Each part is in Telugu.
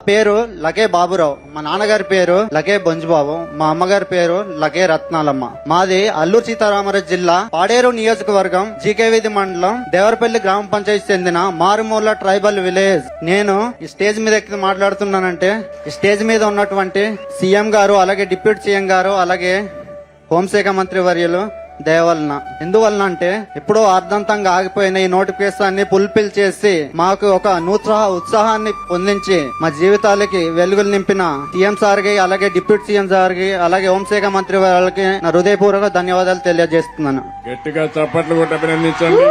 పేరు లకే బాబురావు, మా నాన్నగారి పేరు లకే బొంజుబాబు, మా అమ్మగారి పేరు లకే రత్నాలమ్మ. మాది అల్లూరు సీతారామరాజు జిల్లా పాడేరు నియోజకవర్గం జీకేవిధి మండలం దేవరపల్లి గ్రామ పంచాయతీ చెందిన మారుమూల ట్రైబల్ విలేజ్. నేను ఈ స్టేజ్ మీద ఎక్కి మాట్లాడుతున్నానంటే ఈ స్టేజ్ మీద ఉన్నటువంటి సీఎం గారు, అలాగే డిప్యూటీ సీఎం గారు, అలాగే హోంశాఖ మంత్రి వర్యులు దయవలన. ఎందువలన అంటే ఎప్పుడో అర్ధంతంగా ఆగిపోయిన ఈ నోటిఫికేషన్ ఫుల్ఫిల్ చేసి మాకు ఒక నూతన ఉత్సాహాన్ని పొందించి మా జీవితాలకి వెలుగులు నింపిన సీఎం సార్ కి, అలాగే డిప్యూటీ సీఎం సార్ కి, అలాగే హోంశాఖ మంత్రి వాళ్ళకి నా హృదయపూర్వక ధన్యవాదాలు తెలియజేస్తున్నాను. గట్టిగా చప్పట్లు కొట్టి అభినందించండి.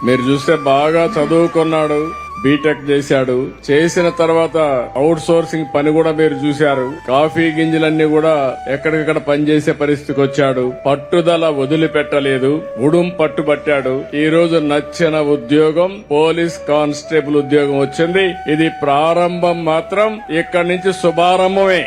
మీరు చూస్తే బాగా చదువుకున్నాడు, బీటెక్ చేశాడు. చేసిన తర్వాత అవుట్ సోర్సింగ్ పని కూడా మీరు చూశారు. కాఫీ గింజలన్నీ కూడా ఎక్కడికక్కడ పనిచేసే పరిస్థితికి వచ్చాడు. పట్టుదల వదిలిపెట్టలేదు, ఉడుం పట్టుబట్టాడు. ఈ రోజు నచ్చిన ఉద్యోగం పోలీస్ కానిస్టేబుల్ ఉద్యోగం వచ్చింది. ఇది ప్రారంభం మాత్రం, ఇక్కడి నుంచి శుభారంభమే.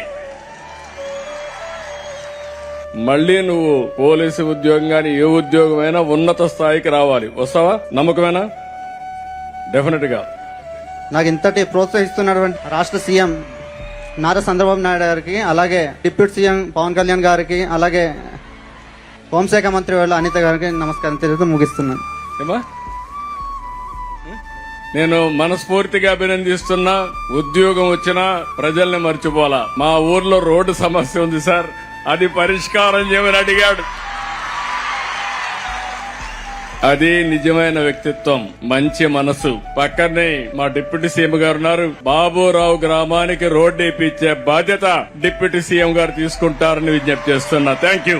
మళ్లీ నువ్వు పోలీసు ఉద్యోగం గాని ఏ ఉద్యోగమైనా ఉన్నత స్థాయికి రావాలి. వస్తావా? నమ్మకమేనా? డెఫినెట్ గా. నాకు ఇంతటి ప్రోత్సహిస్తున్నటువంటి రాష్ట్ర సీఎం నారా చంద్రబాబు నాయుడు గారికి, అలాగే డిప్యూటీ సీఎం పవన్ కళ్యాణ్ గారికి, అలాగే హోంశాఖ మంత్రి వాళ్ళ అనిత గారికి నమస్కారం తెలుపుతూ ముగిస్తున్నాను. నేను మనస్ఫూర్తిగా అభినందిస్తున్నా. ఉద్యోగం వచ్చినా ప్రజల్ని మర్చిపోలా. మా ఊర్లో రోడ్డు సమస్య ఉంది సార్, అది పరిష్కారం చేయమని అడిగాడు. అది నిజమైన వ్యక్తిత్వం, మంచి మనసు. పక్కనే మా డిప్యూటీ సీఎం గారు ఉన్నారు. బాబురావు గ్రామానికి రోడ్డు వేయించే బాధ్యత డిప్యూటీ సీఎం గారు తీసుకుంటారని విజ్ఞప్తి చేస్తున్నా. Thank you.